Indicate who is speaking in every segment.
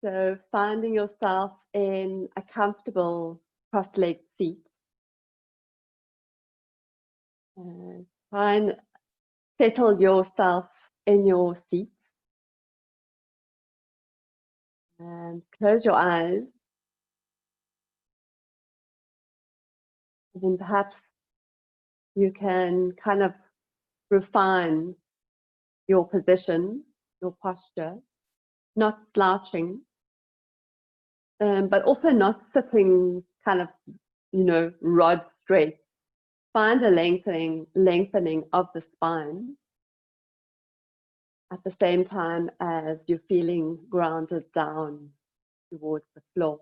Speaker 1: So finding yourself in a comfortable cross-legged seat. Try and settle yourself in your seat. And close your eyes. And then perhaps you can kind of refine your position, your posture, not slouching, but also not sitting kind of, rod straight. Find a lengthening of the spine at the same time as you're feeling grounded down towards the floor.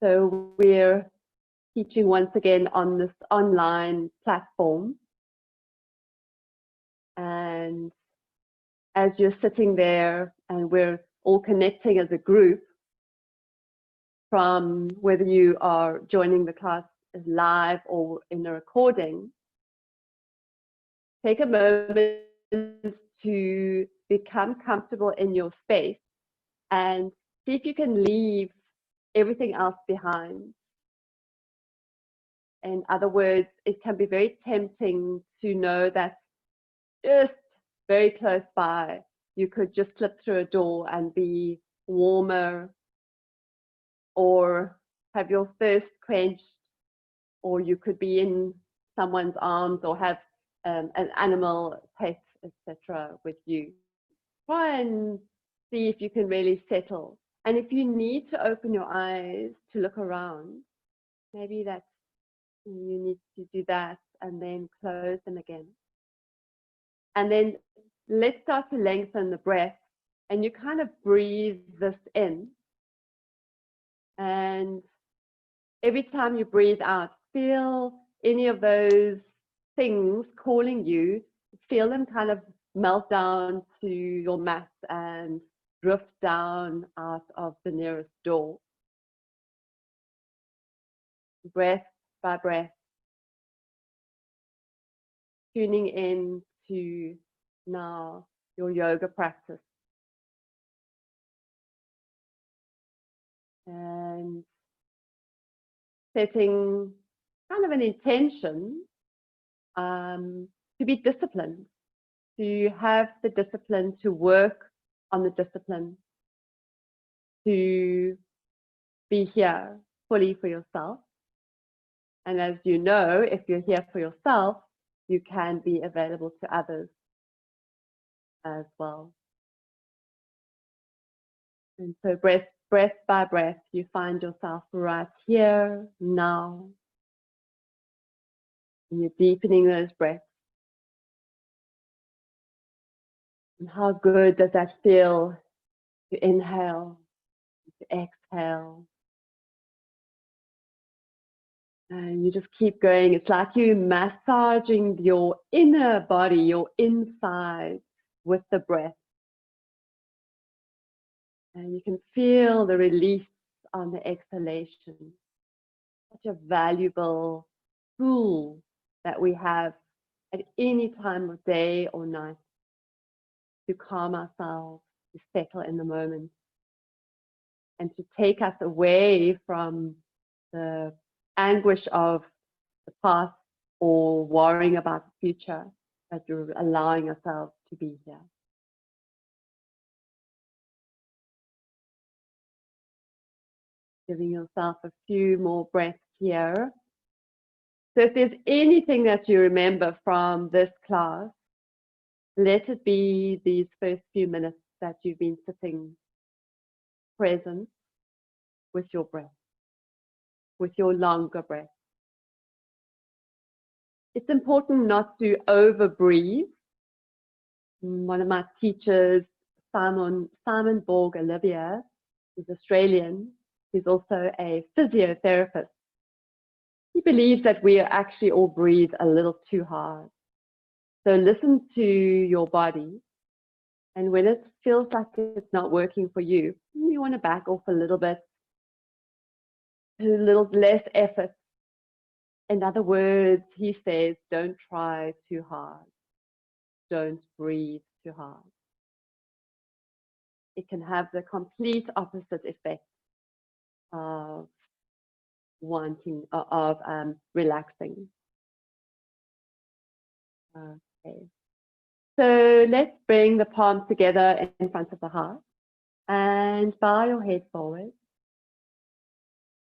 Speaker 1: So we're teaching once again on this online platform. And as you're sitting there and we're all connecting as a group, from whether you are joining the class live or in a recording, take a moment to become comfortable in your space and see if you can leave everything else behind. In other words, it can be very tempting to know that just very close by, you could just slip through a door and be warmer, or have your thirst quenched, or you could be in someone's arms or have an animal, pet, etc. with you. Try and see if you can really settle. And if you need to open your eyes to look around, maybe you need to do that and then close them again. And then let's start to lengthen the breath, and you kind of breathe this in. And every time you breathe out, feel any of those things calling you, feel them kind of melt down to your mat and drift down out of the nearest door. Breath by breath, tuning in to now your yoga practice. And setting kind of an intention to be disciplined, to have the discipline to work on the discipline, to be here fully for yourself. And as you know, if you're here for yourself, you can be available to others as well. And so breath by breath, you find yourself right here, now. And you're deepening those breaths. And how good does that feel to inhale, to exhale? And you just keep going. It's like you massaging your inner body, your inside with the breath. And you can feel the release on the exhalation. Such a valuable tool that we have at any time of day or night to calm ourselves, to settle in the moment, and to take us away from the anguish of the past or worrying about the future, that you're allowing yourself to be here. Giving yourself a few more breaths here. So if there's anything that you remember from this class, let it be these first few minutes that you've been sitting present with your breath, with your longer breath. It's important not to over breathe. One of my teachers, Simon Borg Olivia, is Australian. He's also a physiotherapist. He believes that we actually all breathe a little too hard. So listen to your body. And when it feels like it's not working for you, you want to back off a little bit, a little less effort. In other words, he says, don't try too hard. Don't breathe too hard. it can have the complete opposite effect of relaxing. Okay. So let's bring the palms together in front of the heart and bow your head forward.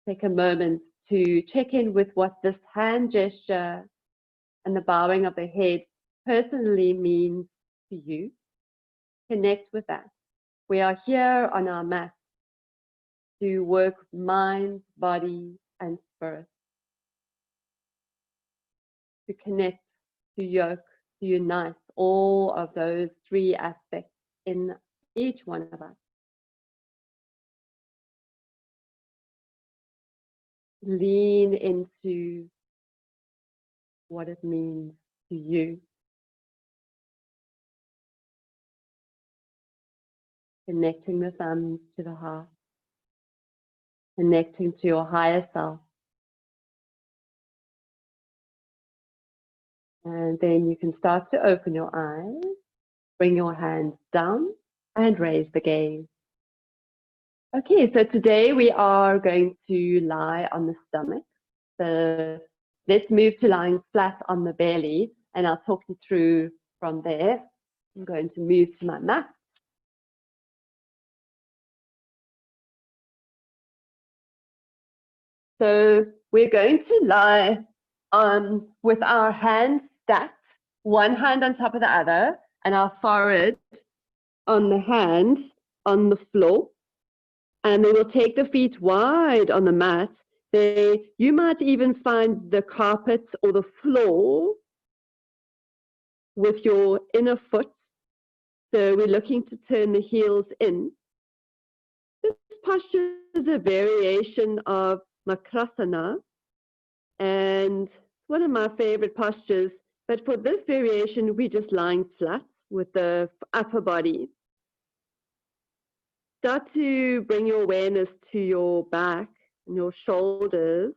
Speaker 1: Take a moment to check in with what this hand gesture and the bowing of the head personally means to you. Connect with that. We are here on our mat to work mind, body, and spirit. To connect, to yoke, to unite all of those three aspects in each one of us. Lean into what it means to you. Connecting the thumbs to the heart. Connecting to your higher self. And then you can start to open your eyes, bring your hands down and raise the gaze. Okay, so today we are going to lie on the stomach. So let's move to lying flat on the belly and I'll talk you through from there. I'm going to move to my mat. So we're going to lie with our hands stacked, one hand on top of the other, and our forehead on the hand on the floor. And then we'll take the feet wide on the mat. You might even find the carpet or the floor with your inner foot. So we're looking to turn the heels in. This posture is a variation of Makrasana, and one of my favorite postures. But for this variation, we're just lying flat with the upper body. Start to bring your awareness to your back and your shoulders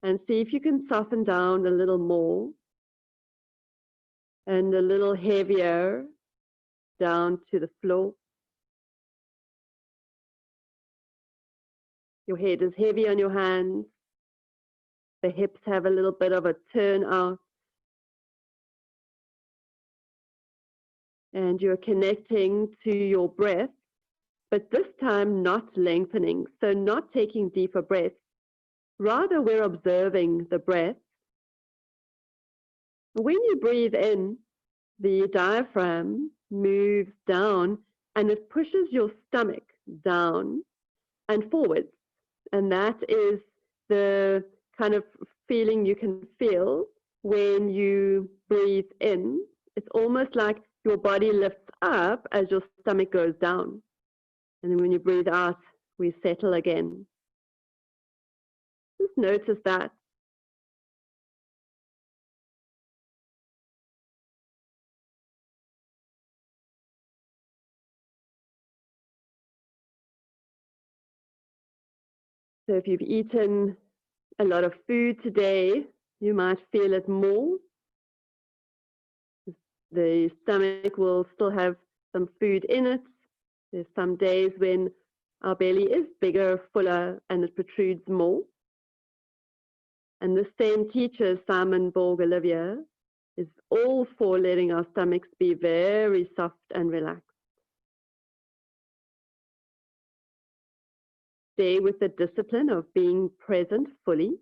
Speaker 1: and see if you can soften down a little more and a little heavier down to the floor. Your head is heavy on your hands. The hips have a little bit of a turn out. And you're connecting to your breath, but this time not lengthening, so not taking deeper breaths. Rather, we're observing the breath. When you breathe in, the diaphragm moves down and it pushes your stomach down and forwards. And that is the kind of feeling you can feel when you breathe in. It's almost like your body lifts up as your stomach goes down. And then when you breathe out, we settle again. Just notice that. So if you've eaten a lot of food today, you might feel it more. The stomach will still have some food in it. There's some days when our belly is bigger, fuller, and it protrudes more. And the same teacher, Simon Borg-Olivier, is all for letting our stomachs be very soft and relaxed. Stay with the discipline of being present fully.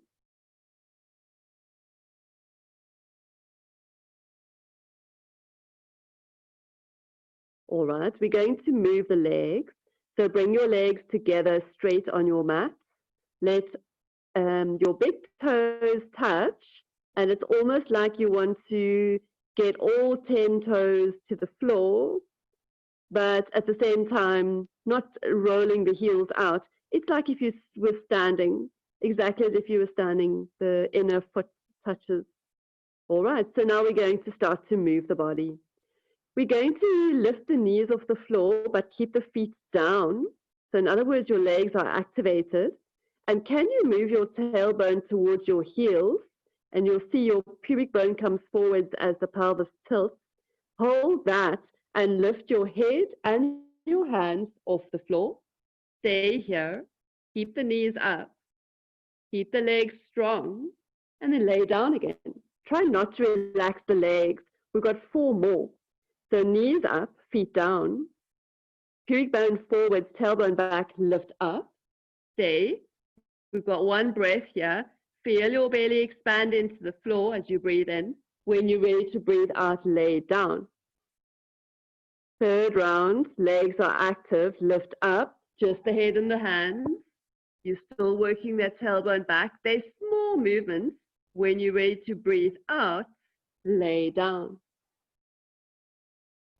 Speaker 1: All right, we're going to move the legs. So bring your legs together straight on your mat. Let your big toes touch, and it's almost like you want to get all 10 toes to the floor, but at the same time, not rolling the heels out. It's like if you were standing, exactly as if you were standing, the inner foot touches. All right, so now we're going to start to move the body. We're going to lift the knees off the floor, but keep the feet down. So in other words, your legs are activated. And can you move your tailbone towards your heels? And you'll see your pubic bone comes forwards as the pelvis tilts. Hold that and lift your head and your hands off the floor. Stay here. Keep the knees up. Keep the legs strong. And then lay down again. Try not to relax the legs. We've got 4 more. So knees up, feet down. Pubic bone forwards, tailbone back, lift up. Stay. We've got 1 breath here. Feel your belly expand into the floor as you breathe in. When you're ready to breathe out, lay down. 3rd round, legs are active, lift up, just the head and the hands. You're still working that tailbone back. They're small movements. When you're ready to breathe out, lay down.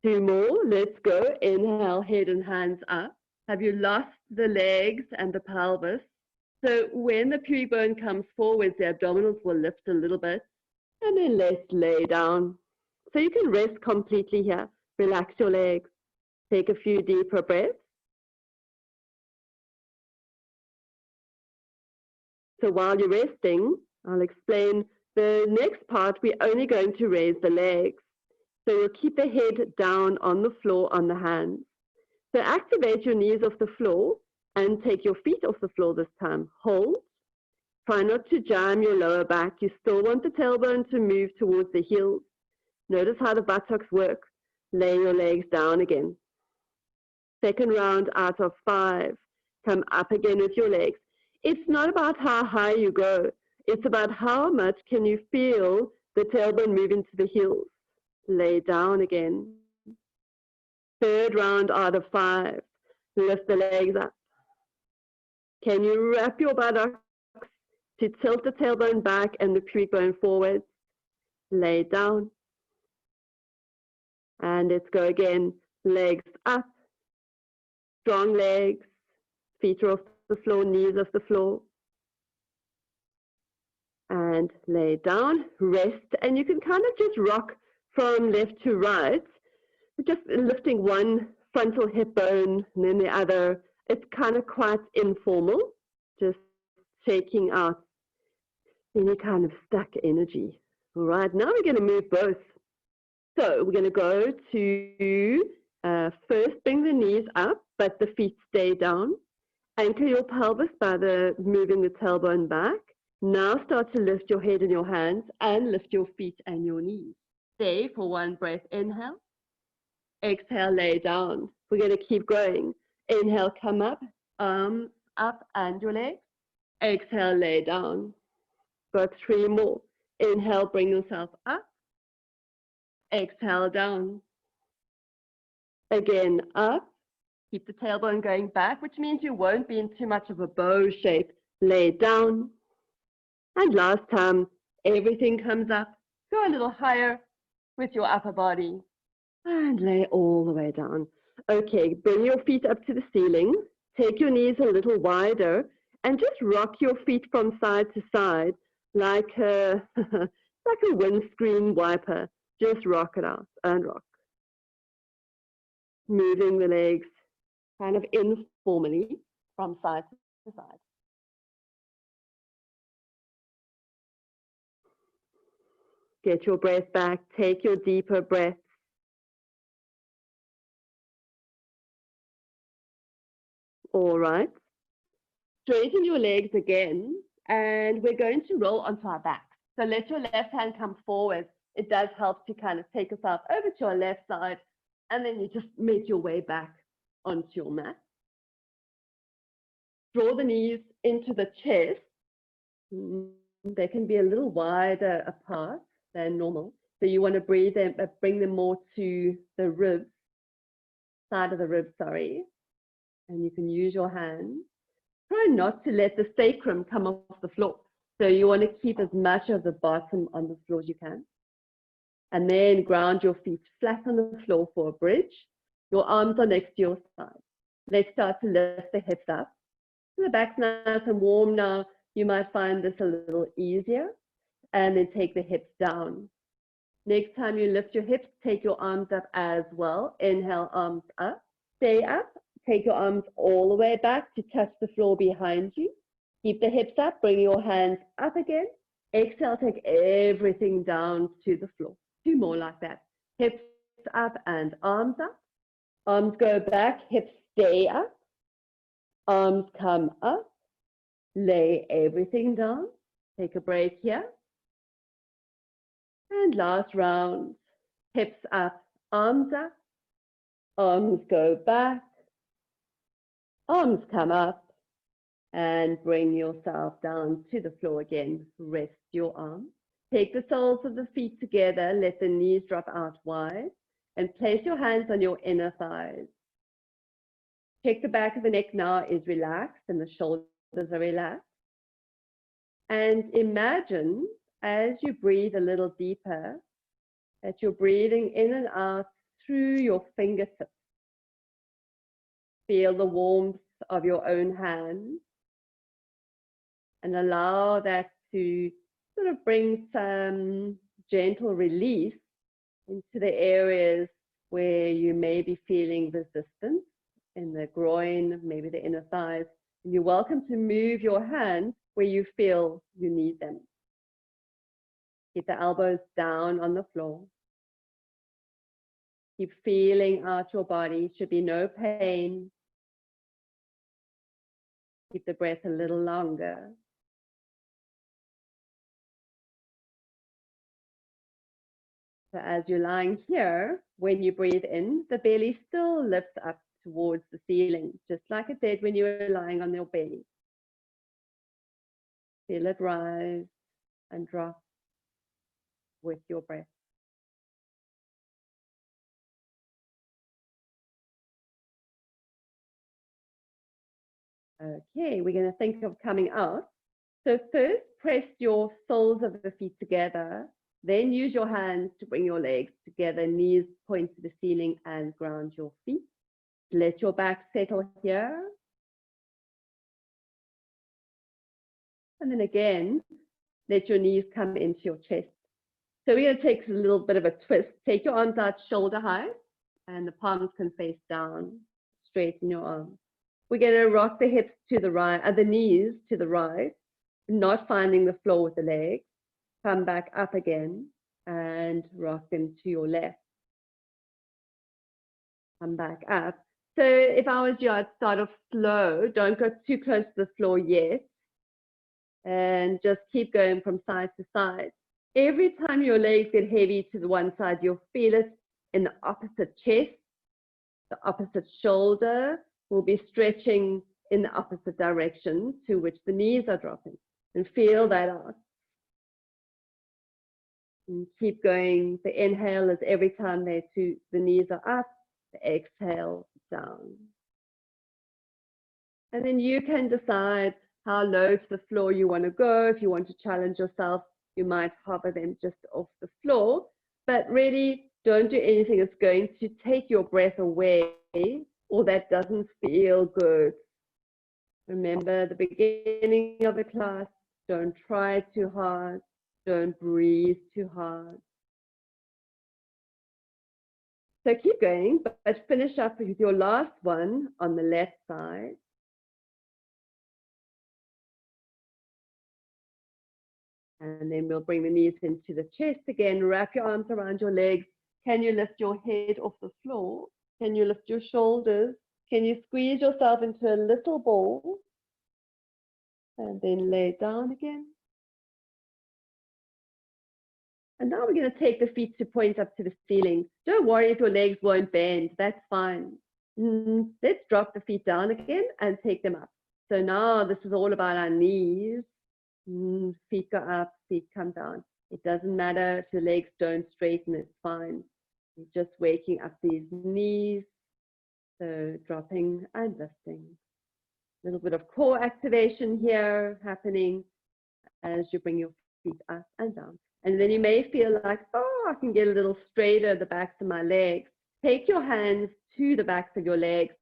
Speaker 1: 2 more, let's go. Inhale, head and hands up. Have you lost the legs and the pelvis? So when the pubic bone comes forwards, the abdominals will lift a little bit. And then let's lay down. So you can rest completely here. Relax your legs. Take a few deeper breaths. So while you're resting, I'll explain the next part. We're only going to raise the legs. So you'll keep the head down on the floor on the hands. So activate your knees off the floor and take your feet off the floor this time. Hold. Try not to jam your lower back. You still want the tailbone to move towards the heels. Notice how the buttocks work. Lay your legs down again. 2nd round out of 5. Come up again with your legs. It's not about how high you go. It's about how much can you feel the tailbone move into the heels. Lay down again. 3rd round out of 5. Lift the legs up. Can you wrap your buttocks to tilt the tailbone back and the pubic bone forward? Lay down. And let's go again. Legs up. Strong legs. Feet are off the floor, knees off the floor. And lay down. Rest. And you can kind of just rock from left to right. Just lifting one frontal hip bone and then the other. It's kind of quite informal. Just shaking out any kind of stuck energy. All right, now we're going to move both. So we're going to go to first bring the knees up, but the feet stay down. Anchor your pelvis by moving the tailbone back. Now start to lift your head and your hands and lift your feet and your knees. Stay for 1 breath. Inhale. Exhale, lay down. We're going to keep going. Inhale, come up, arms up and your legs. Exhale, lay down. Got 3 more. Inhale, bring yourself up. Exhale, down. Again, up. Keep the tailbone going back, which means you won't be in too much of a bow shape. Lay down. And last time, everything comes up. Go a little higher with your upper body. And lay all the way down. Okay, bring your feet up to the ceiling. Take your knees a little wider and just rock your feet from side to side like a, like a windscreen wiper. Just rock it out and rock. Moving the legs kind of informally from side to side. Get your breath back. Take your deeper breaths. All right. Straighten your legs again, and we're going to roll onto our back. So let your left hand come forward. It does help to kind of take yourself over to your left side, and then you just make your way back onto your mat. Draw the knees into the chest. They can be a little wider apart than normal. So you want to bring them more to the ribs, side of the ribs, sorry. And you can use your hands. Try not to let the sacrum come off the floor. So you want to keep as much of the bottom on the floor as you can. And then ground your feet flat on the floor for a bridge. Your arms are next to your side. Let's start to lift the hips up. So the back's nice and warm now. You might find this a little easier. And then take the hips down. Next time you lift your hips, take your arms up as well. Inhale, arms up. Stay up. Take your arms all the way back to touch the floor behind you. Keep the hips up. Bring your hands up again. Exhale, take everything down to the floor. 2 more like that. Hips up and arms up. Arms go back, hips stay up. Arms come up. Lay everything down. Take a break here. And last round. Hips up, arms up. Arms go back. Arms come up. And bring yourself down to the floor again. Rest your arms. Take the soles of the feet together. Let the knees drop out wide. And place your hands on your inner thighs. Check the back of the neck now is relaxed and the shoulders are relaxed. And imagine as you breathe a little deeper that you're breathing in and out through your fingertips. Feel the warmth of your own hands and allow that to sort of bring some gentle release into the areas where you may be feeling resistance in the groin, maybe the inner thighs. And you're welcome to move your hands where you feel you need them. Keep the elbows down on the floor. Keep feeling out your body. Should be no pain. Keep the breath a little longer. So as you're lying here, when you breathe in, the belly still lifts up towards the ceiling, just like it did when you were lying on your belly. Feel it rise and drop with your breath. Okay, we're going to think of coming out. So first, press your soles of the feet together. Then use your hands to bring your legs together, knees point to the ceiling and ground your feet. Let your back settle here. And then again, let your knees come into your chest. So we're going to take a little bit of a twist. Take your arms out shoulder height and the palms can face down. Straighten your arms. We're going to rock the hips to the right, the knees to the right, not finding the floor with the legs. Come back up again and rock them to your left. Come back up. So if I was you, I'd start off slow. Don't go too close to the floor yet. And just keep going from side to side. Every time your legs get heavy to the one side, you'll feel it in the opposite chest. The opposite shoulder will be stretching in the opposite direction to which the knees are dropping. And feel that out. And keep going. The inhale is every time the knees are up, the exhale down. And then you can decide how low to the floor you want to go. If you want to challenge yourself, you might hover them just off the floor. But really, don't do anything that's going to take your breath away or that doesn't feel good. Remember the beginning of the class, don't try too hard. Don't breathe too hard. So keep going, but finish up with your last one on the left side. And then we'll bring the knees into the chest again. Wrap your arms around your legs. Can you lift your head off the floor? Can you lift your shoulders? Can you squeeze yourself into a little ball? And then lay down again. And now we're going to take the feet to point up to the ceiling. Don't worry if your legs won't bend. That's fine. Let's drop the feet down again and take them up. So now this is all about our knees. Feet go up, feet come down. It doesn't matter if your legs don't straighten, it's fine. You're just waking up these knees. So dropping and lifting. A little bit of core activation here happening as you bring your feet up and down. And then you may feel like, oh, I can get a little straighter at the backs of my legs. Take your hands to the backs of your legs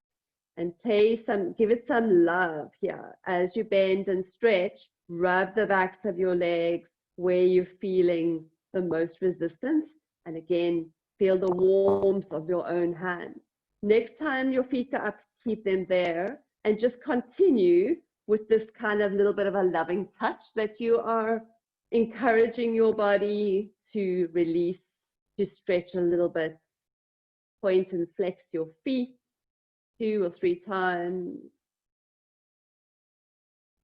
Speaker 1: and give it some love here. As you bend and stretch, rub the backs of your legs where you're feeling the most resistance. And again, feel the warmth of your own hands. Next time your feet are up, keep them there and just continue with this kind of little bit of a loving touch that you are encouraging your body to release, to stretch a little bit. Point and flex your feet 2 or 3 times.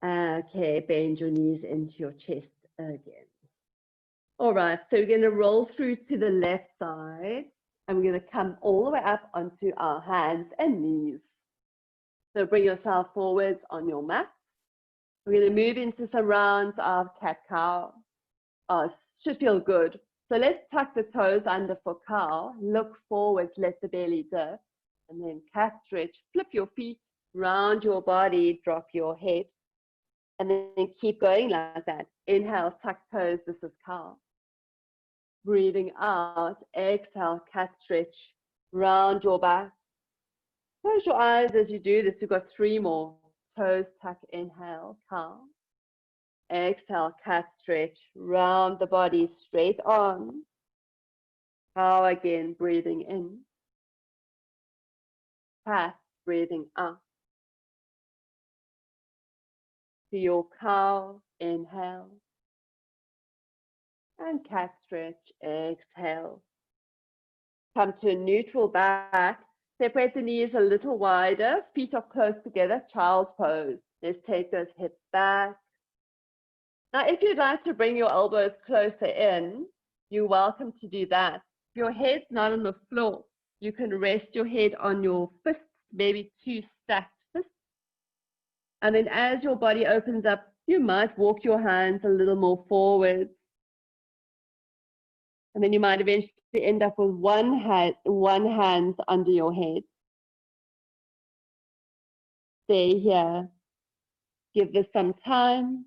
Speaker 1: Okay, bend your knees into your chest again. All right, so we're going to roll through to the left side, and we're going to come all the way up onto our hands and knees. So bring yourself forwards on your mat. We're going to move into some rounds of cat-cow. Oh, should feel good. So let's tuck the toes under for cow. Look forwards, let the belly dip. And then cat stretch, flip your feet, round your body, drop your head. And then keep going like that. Inhale, tuck toes, this is cow. Breathing out, exhale, cat stretch, round your back. Close your eyes as you do this. We've got 3 more. Toes tuck, inhale, cow. Exhale, cat stretch, round the body, straight on. Cow again, breathing in. Cat, breathing out. To your cow, inhale. And cat stretch, exhale. Come to a neutral back. Separate the knees a little wider. Feet are close together, child's pose. Let's take those hips back. Now, if you'd like to bring your elbows closer in, you're welcome to do that. If your head's not on the floor, you can rest your head on your fists, maybe 2 stacked fists. And then as your body opens up, you might walk your hands a little more forward. And then you might eventually end up with one hand under your head. Stay here. Give this some time.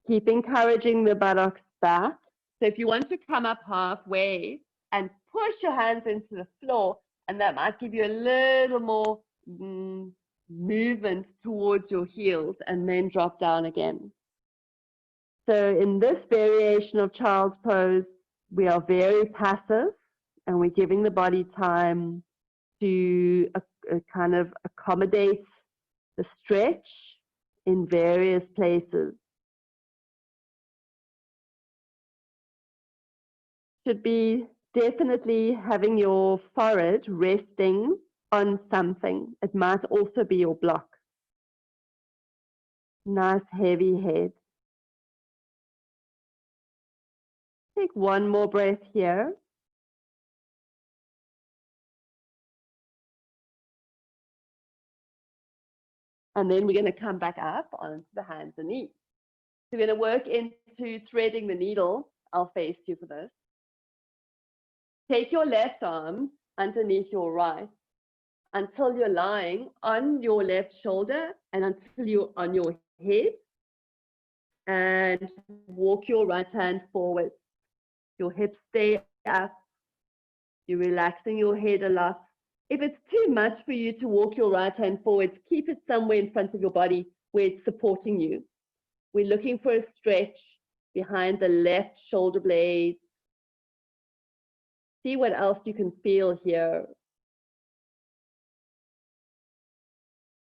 Speaker 1: Keep encouraging the buttocks back. So if you want to come up halfway and push your hands into the floor, and that might give you a little more movement towards your heels, and then drop down again. So in this variation of child's pose, we are very passive, and we're giving the body time to kind of accommodate the stretch in various places. Should be definitely having your forehead resting on something. It might also be your block. Nice heavy head. Take one more breath here. And then we're going to come back up onto the hands and knees. So we're going to work into threading the needle. I'll face you for this. Take your left arm underneath your right until you're lying on your left shoulder and until you're on your head. And walk your right hand forward. Your hips stay up. You're relaxing your head a lot. If it's too much for you to walk your right hand forward, keep it somewhere in front of your body where it's supporting you. We're looking for a stretch behind the left shoulder blade. See what else you can feel here.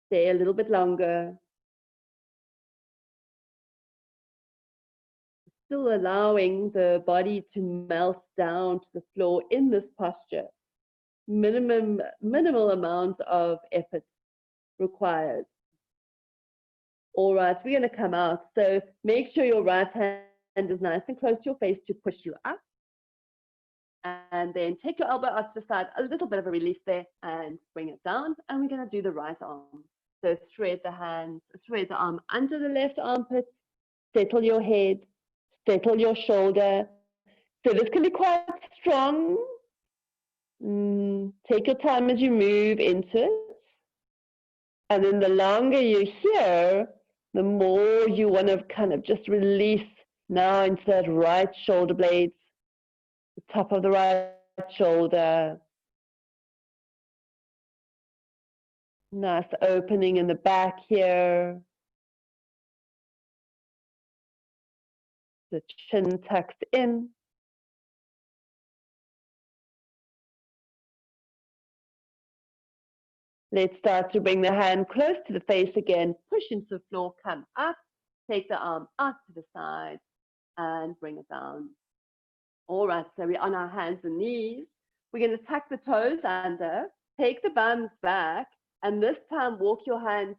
Speaker 1: Stay a little bit longer. Still allowing the body to melt down to the floor in this posture. Minimal amount of effort required. All right, we're going to come out. So make sure your right hand is nice and close to your face to push you up. And then take your elbow out to the side, a little bit of a release there, and bring it down. And we're going to do the right arm. So thread the arm under the left armpit, settle your head, settle your shoulder. So this can be quite strong. Take your time as you move into it. And then the longer you're here, the more you want to kind of just release now into that right shoulder blades, the top of the right shoulder. Nice opening in the back here. The chin tucked in. Let's start to bring the hand close to the face again. Push into the floor, come up. Take the arm out to the side and bring it down. All right, so we're on our hands and knees. We're going to tuck the toes under, take the bums back, and this time walk your hands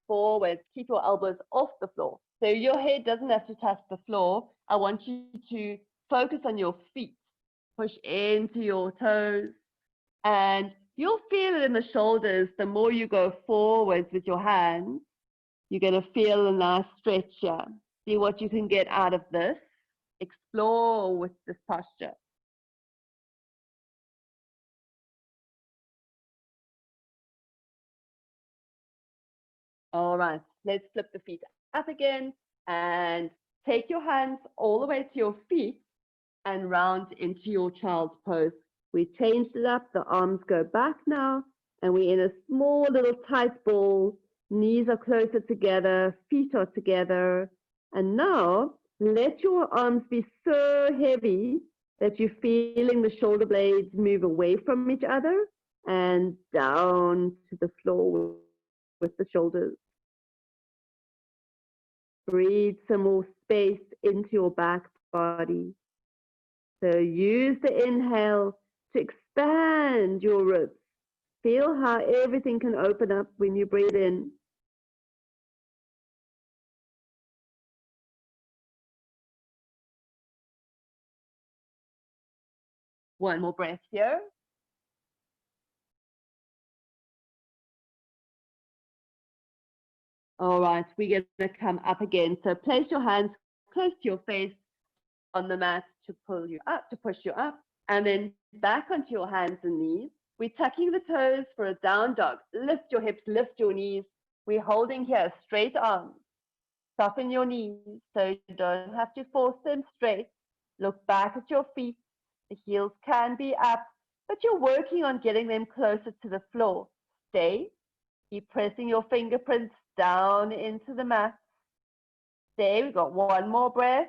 Speaker 1: forward. Keep your elbows off the floor. So your head doesn't have to touch the floor. I want you to focus on your feet. Push into your toes. And you'll feel it in the shoulders. The more you go forwards with your hands, you're going to feel a nice stretch here. See what you can get out of this. Explore with this posture. All right, let's flip the feet up again and take your hands all the way to your feet and round into your child's pose. We changed it up, the arms go back now, and we're in a small little tight ball. Knees are closer together, feet are together. And now let your arms be so heavy that you're feeling the shoulder blades move away from each other and down to the floor with the shoulders. Breathe some more space into your back body. So use the inhale to expand your ribs. Feel how everything can open up when you breathe in. One more breath here. All right, we're going to come up again. So place your hands close to your face on the mat to pull you up, to push you up, and then back onto your hands and knees. We're tucking the toes for a down dog. Lift your hips, lift your knees. We're holding here straight arms. Soften your knees so you don't have to force them straight. Look back at your feet. The heels can be up, but you're working on getting them closer to the floor. Stay. Keep pressing your fingerprints down into the mat. Stay. We've got one more breath.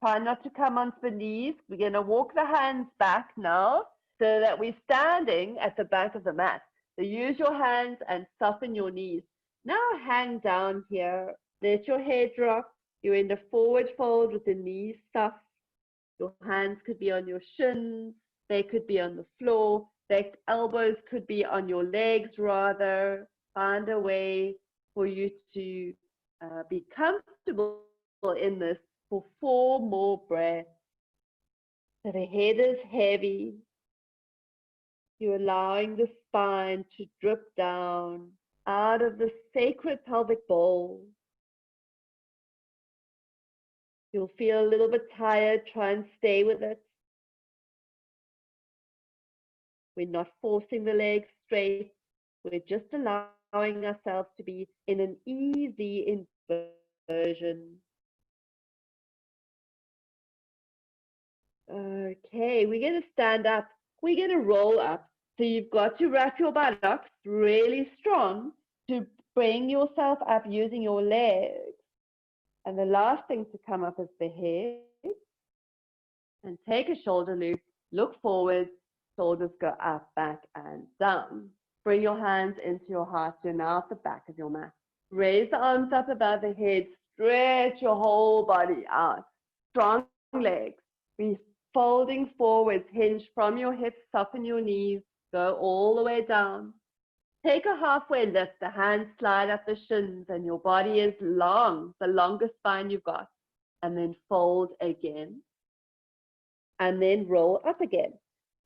Speaker 1: Try not to come onto the knees. We're going to walk the hands back now so that we're standing at the back of the mat. So use your hands and soften your knees. Now hang down here. Let your head drop. You're in the forward fold with the knees soft. Your hands could be on your shins. They could be on the floor. Their elbows could be on your legs rather. Find a way for you to be comfortable in this for 4 more breaths. So the head is heavy. You're allowing the spine to drip down out of the sacred pelvic bowl. You'll feel a little bit tired. Try and stay with it. We're not forcing the legs straight. We're just allowing ourselves to be in an easy inversion. Okay, we're going to stand up. We're going to roll up. So you've got to wrap your buttocks really strong to bring yourself up using your legs. And the last thing to come up is the head. And take a shoulder loop. Look forward. Shoulders go up, back, and down. Bring your hands into your heart. You're now at the back of your mat. Raise the arms up above the head. Stretch your whole body out. Strong legs. Be folding forwards. Hinge from your hips. Soften your knees. Go all the way down. Take a halfway lift. The hands slide up the shins and your body is long. The longest spine you've got. And then fold again. And then roll up again.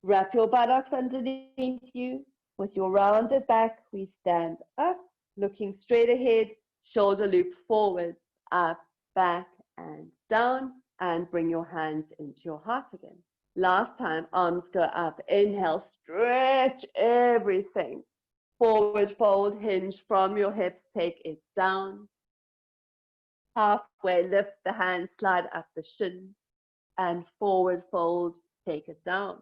Speaker 1: Wrap your buttocks underneath you. With your rounded back, we stand up, looking straight ahead, shoulder loop forward, up, back, and down, and bring your hands into your heart again. Last time, arms go up. Inhale, stretch everything. Forward fold, hinge from your hips, take it down. Halfway lift the hands, slide up the shins, and forward fold, take it down.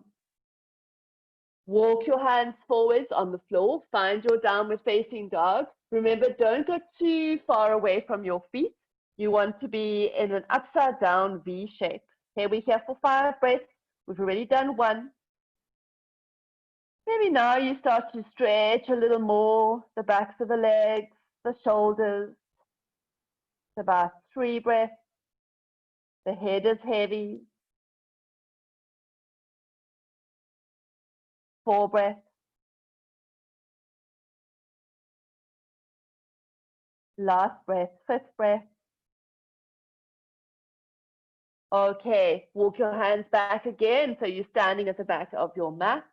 Speaker 1: Walk your hands forwards on the floor. Find your downward facing dog. Remember, don't go too far away from your feet. You want to be in an upside down V shape. Okay, we're here for 5 breaths. We've already done 1. Maybe now you start to stretch a little more, the backs of the legs, the shoulders. It's about 3 breaths. The head is heavy. 4 breaths. Last breath, 5th breath. Okay, walk your hands back again. So you're standing at the back of your mat.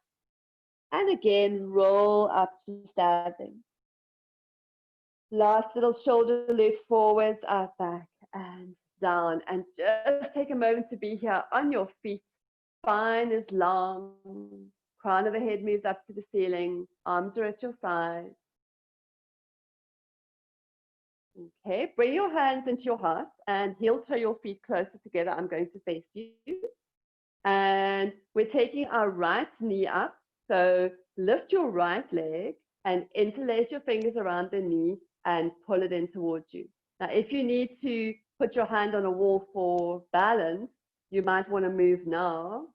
Speaker 1: And again, roll up to standing. Last little shoulder lift forwards, up, back, and down. And just take a moment to be here on your feet. Spine is long. Crown of the head moves up to the ceiling. Arms are at your side. Okay, bring your hands into your heart and heel toe your feet closer together. I'm going to face you. And we're taking our right knee up. So lift your right leg and interlace your fingers around the knee and pull it in towards you. Now, if you need to put your hand on a wall for balance, you might want to move now.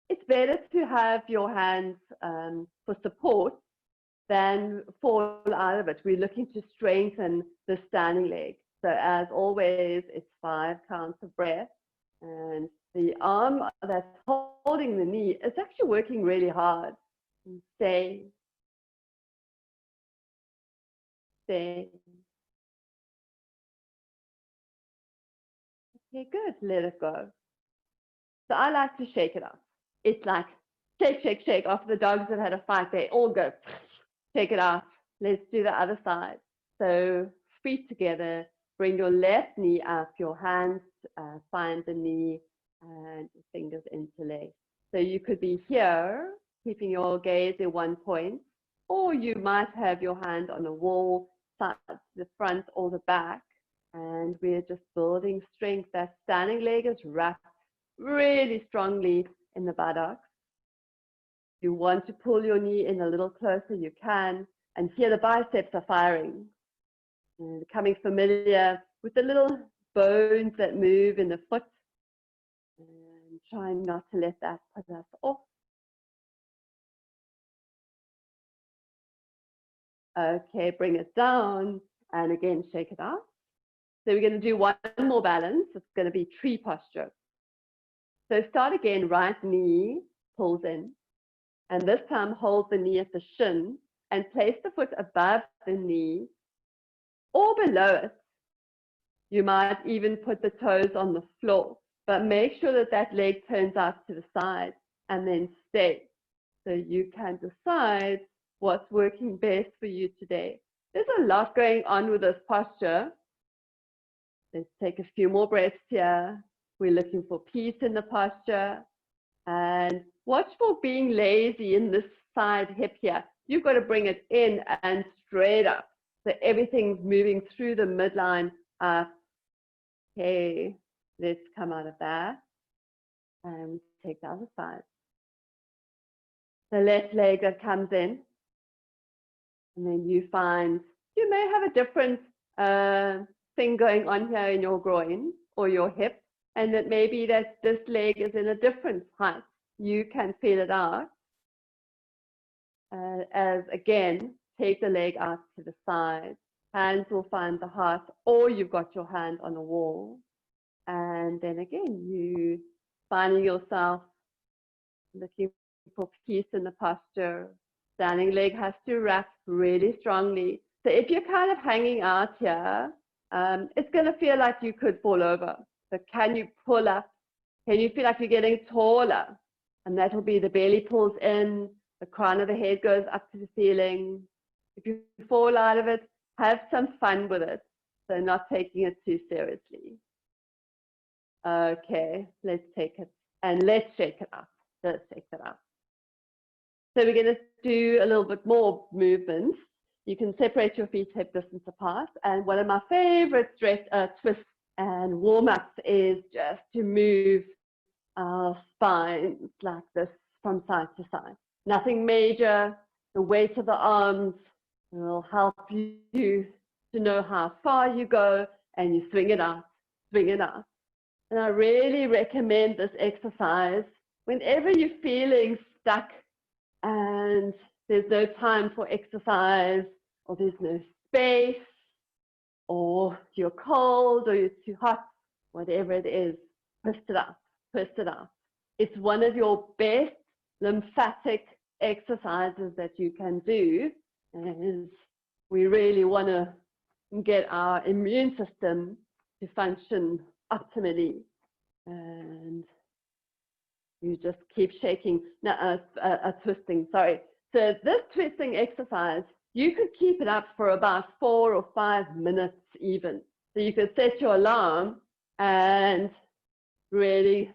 Speaker 1: It's better to have your hands for support than fall out of it. We're looking to strengthen the standing leg. So as always, it's 5 counts of breath. And the arm that's holding the knee is actually working really hard. Stay. Stay. Okay, good. Let it go. So I like to shake it up. It's like shake, shake, shake. After the dogs have had a fight, they all go shake it out. Let's do the other side. So feet together, bring your left knee up, your hands find the knee and your fingers interlace. So you could be here, keeping your gaze at one point, or you might have your hand on a wall, side to the front or the back, and we're just building strength. That standing leg is wrapped really strongly in the buttocks. You want to pull your knee in a little closer, you can, and here the biceps are firing. And becoming familiar with the little bones that move in the foot, and trying not to let that put us off. Okay, bring it down, and again, shake it out. So we're going to do one more balance. It's going to be tree posture. So start again, right knee pulls in. And this time hold the knee at the shin and place the foot above the knee or below it. You might even put the toes on the floor, but make sure that that leg turns out to the side and then stay. So you can decide what's working best for you today. There's a lot going on with this posture. Let's take a few more breaths here. We're looking for peace in the posture. And watch for being lazy in this side hip here. You've got to bring it in and straight up. So everything's moving through the midline up. Okay, let's come out of that. And take the other side. The left leg that comes in. And then you find you may have a different thing going on here in your groin or your hip. And that maybe that this leg is in a different height. You can feel it out. As again, take the leg out to the side. Hands will find the heart, or you've got your hand on a wall. And then again, you finding yourself looking for peace in the posture. Standing leg has to wrap really strongly. So if you're kind of hanging out here, it's going to feel like you could fall over. So can you pull up? Can you feel like you're getting taller? And that will be the belly pulls in, the crown of the head goes up to the ceiling. If you fall out of it, have some fun with it. So not taking it too seriously. Okay, let's take it and let's shake it up. Let's shake it up. So we're going to do a little bit more movement. You can separate your feet hip distance apart. And one of my favorite twists and warm-ups is just to move our spines like this from side to side. Nothing major. The weight of the arms will help you to know how far you go, and you swing it out, swing it out. And I really recommend this exercise whenever you're feeling stuck and there's no time for exercise, or there's no space, or you're cold, or you're too hot, whatever it is, twist it out, twist it out. It's one of your best lymphatic exercises that you can do is we really want to get our immune system to function optimally. And you just keep shaking, twisting, sorry. So this twisting exercise, you could keep it up for about 4 or 5 minutes even. So you could set your alarm and really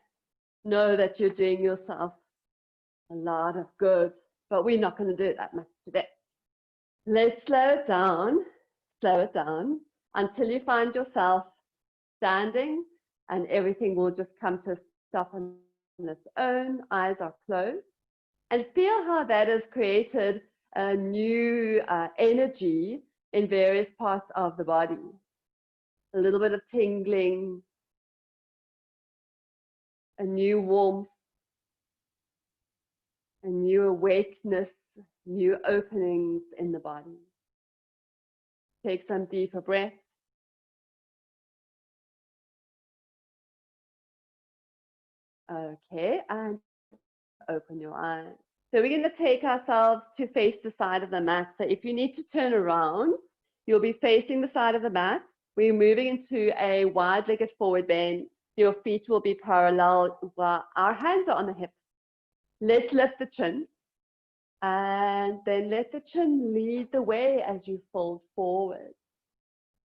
Speaker 1: know that you're doing yourself a lot of good, but we're not going to do it that much today. Let's slow it down until you find yourself standing and everything will just come to a stop on its own. Eyes are closed, and feel how that has created a new energy in various parts of the body. A little bit of tingling, a new warmth, a new awakeness, new openings in the body. Take some deeper breaths. Okay, and open your eyes. So we're going to take ourselves to face the side of the mat. So if you need to turn around, you'll be facing the side of the mat. We're moving into a wide-legged forward bend. Your feet will be parallel while our hands are on the hips. Let's lift the chin. And then let the chin lead the way as you fold forward.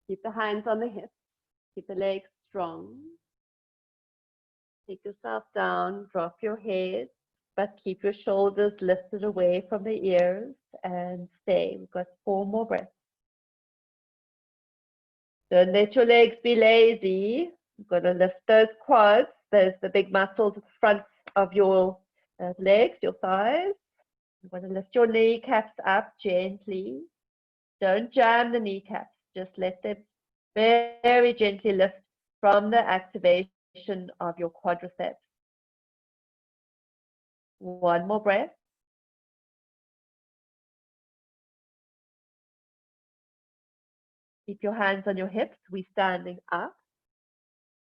Speaker 1: Keep the hands on the hips. Keep the legs strong. Take yourself down, drop your head, but keep your shoulders lifted away from the ears and stay. We've got 4 more breaths. Don't let your legs be lazy. You've got to lift those quads. There's the big muscles at the front of your legs, your thighs. You want to lift your kneecaps up gently. Don't jam the kneecaps. Just let them very gently lift from the activation of your quadriceps. 1 more breath. Keep your hands on your hips. We're standing up.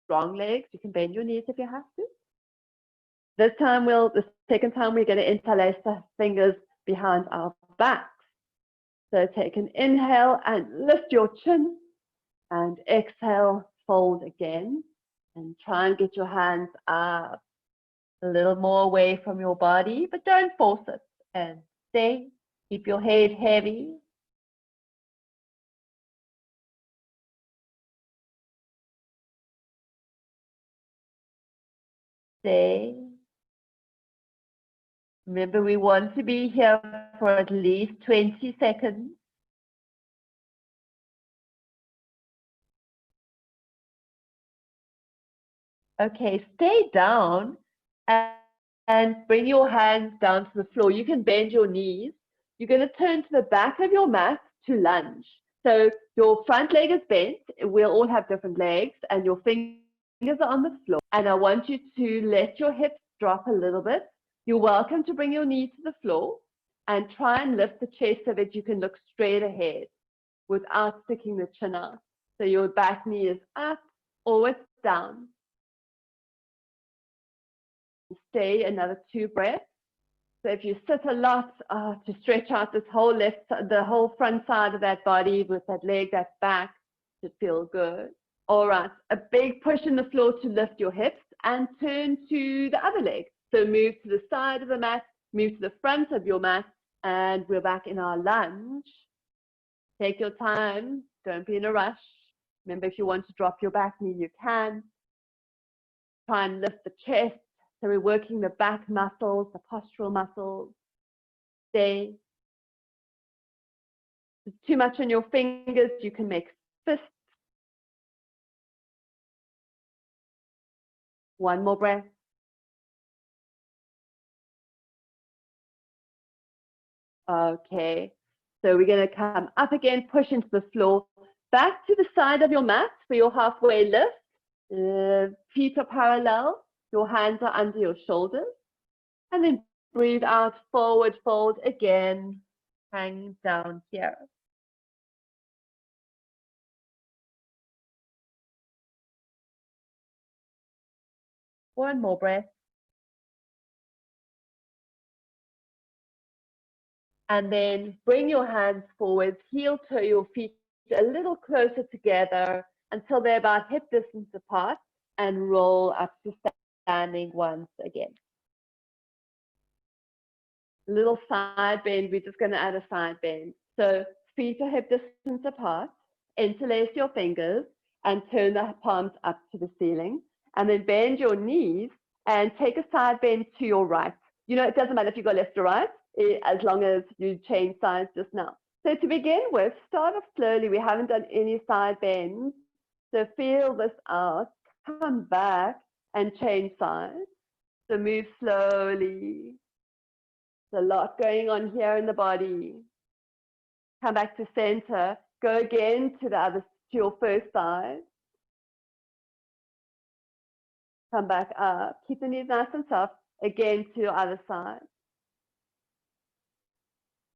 Speaker 1: Strong legs. You can bend your knees if you have to. This time, the second time, we're going to interlace the fingers behind our backs. So take an inhale and lift your chin, and exhale, fold again, and try and get your hands up a little more away from your body, but don't force it, and stay. Keep your head heavy. Stay. Remember, we want to be here for at least 20 seconds. Okay, stay down and bring your hands down to the floor. You can bend your knees. You're going to turn to the back of your mat to lunge. So your front leg is bent. We'll all have different legs, and your fingers are on the floor. And I want you to let your hips drop a little bit. You're welcome to bring your knees to the floor and try and lift the chest so that you can look straight ahead without sticking the chin out. So your back knee is up or it's down. Stay another 2 breaths. So if you sit a lot to stretch out this whole the whole front side of that body with that leg, that back, should feel good. All right, a big push in the floor to lift your hips and turn to the other leg. So move to the side of the mat, move to the front of your mat, and we're back in our lunge. Take your time, don't be in a rush. Remember, if you want to drop your back knee, you can. Try and lift the chest. So we're working the back muscles, the postural muscles. Stay. If it's too much on your fingers, you can make fists. 1 more breath. Okay, so we're going to come up again, push into the floor, back to the side of your mat for your halfway lift. Feet are parallel, your hands are under your shoulders, and then breathe out, forward fold again, hang down here. One more breath. And then bring your hands forwards, heel toe your feet a little closer together until they're about hip distance apart, and roll up to standing once again. A little side bend, we're just going to add a side bend. So feet are hip distance apart, interlace your fingers and turn the palms up to the ceiling, and then bend your knees and take a side bend to your right. You know, it doesn't matter if you go left or right, as long as you change sides just now. So to begin with, start off slowly. We haven't done any side bends. So feel this out, come back and change sides. So move slowly. There's a lot going on here in the body. Come back to center. Go again to your first side. Come back up. Keep the knees nice and soft. Again to your other side.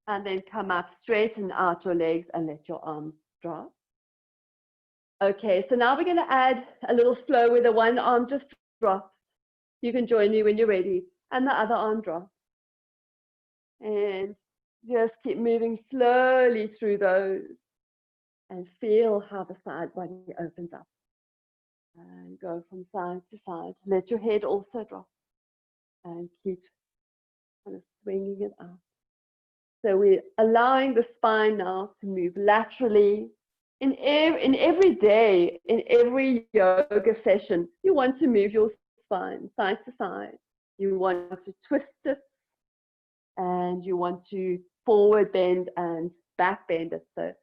Speaker 1: And then come up, straighten out your legs and let your arms drop. Okay, so now we're going to add a little flow where the one arm just drops. You can join me when you're ready. And the other arm drops. And just keep moving slowly through those. And feel how the side body opens up. And go from side to side. Let your head also drop. And keep kind of swinging it out. So we're allowing the spine now to move laterally. In every day, in every yoga session, you want to move your spine side to side. You want to twist it, and you want to forward bend and back bend it. So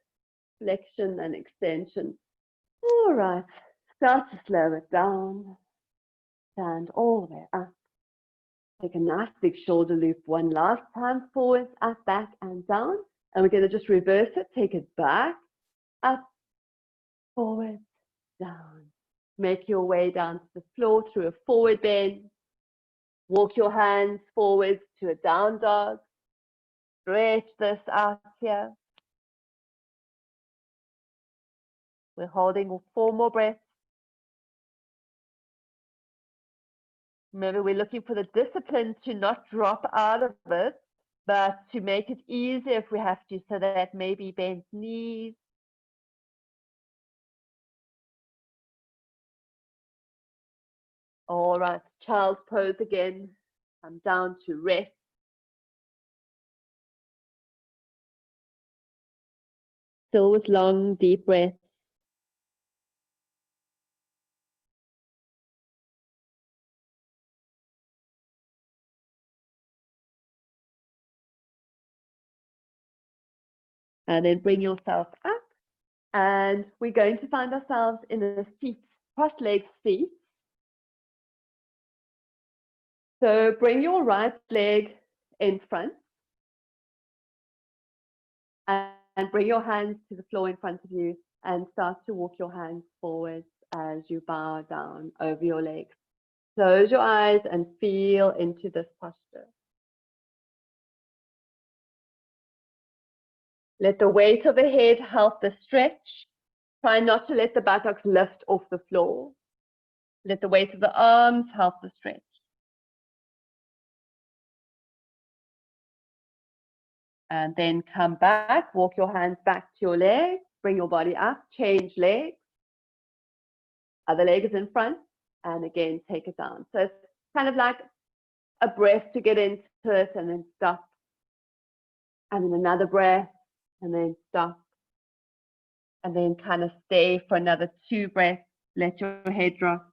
Speaker 1: flexion and extension. All right, start to slow it down. Stand all the way up. Take a nice big shoulder loop one last time, forward, up, back, and down. And we're going to just reverse it. Take it back, up, forward, down. Make your way down to the floor through a forward bend. Walk your hands forwards to a down dog. Stretch this out here. We're holding 4 more breaths. Remember, we're looking for the discipline to not drop out of it, but to make it easier if we have to, so that maybe bent knees. All right, child's pose again. Come down to rest. Still with long, deep breaths. And then bring yourself up. And we're going to find ourselves in a seat, cross-legged seat. So bring your right leg in front. And bring your hands to the floor in front of you and start to walk your hands forward as you bow down over your legs. Close your eyes and feel into this posture. Let the weight of the head help the stretch. Try not to let the buttocks lift off the floor. Let the weight of the arms help the stretch. And then come back, walk your hands back to your legs, bring your body up, change legs. Other leg is in front, and again, take it down. So it's kind of like a breath to get into it, and then stop. And then another breath, and then stop. And then kind of stay for another 2 breaths. Let your head drop.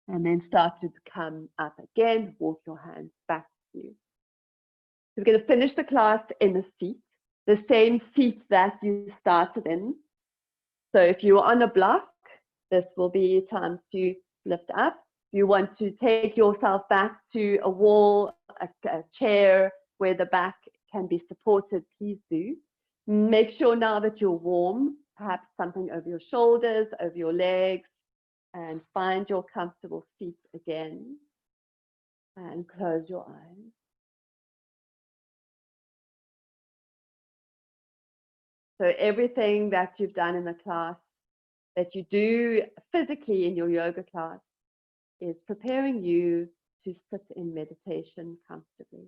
Speaker 1: And then start to come up again. Walk your hands back to you. So we're going to finish the class in the seat, the same seat that you started in. So if you are on a block, this will be time to lift up. If you want to take yourself back to a wall, a chair where the back can be supported, please do. Make sure now that you're warm, perhaps something over your shoulders, over your legs, and find your comfortable seat again. And close your eyes. So everything that you've done in the class that you do physically in your yoga class is preparing you to sit in meditation comfortably.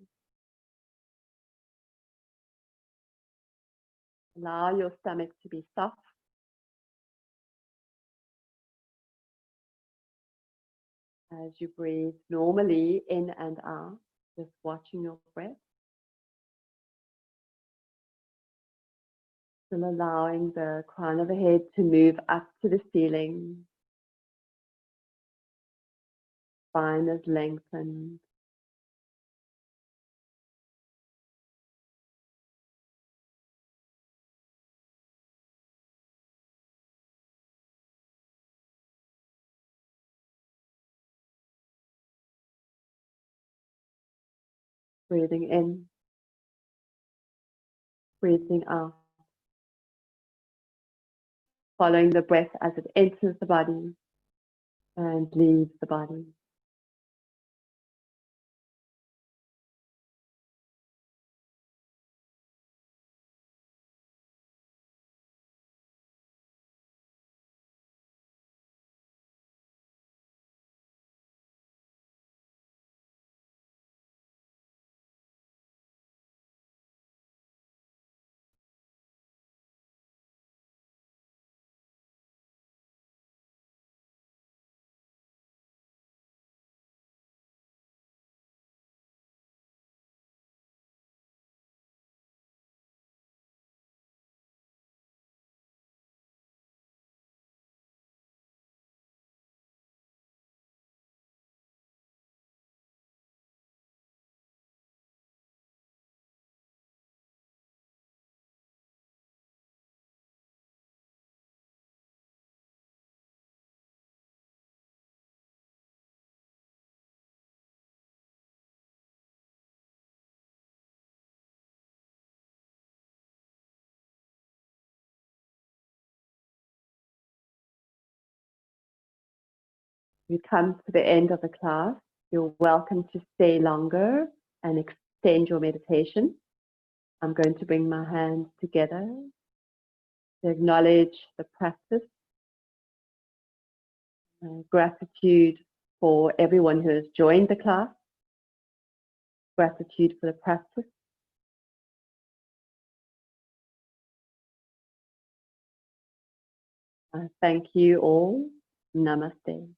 Speaker 1: Allow your stomach to be soft. As you breathe normally in and out, just watching your breath. Still allowing the crown of the head to move up to the ceiling. Spine is lengthened. Breathing in, breathing out. Following the breath as it enters the body and leaves the body. You come to the end of the class. You're welcome to stay longer and extend your meditation. I'm going to bring my hands together to acknowledge the practice. Gratitude for everyone who has joined the class. Gratitude for the practice. Thank you all. Namaste.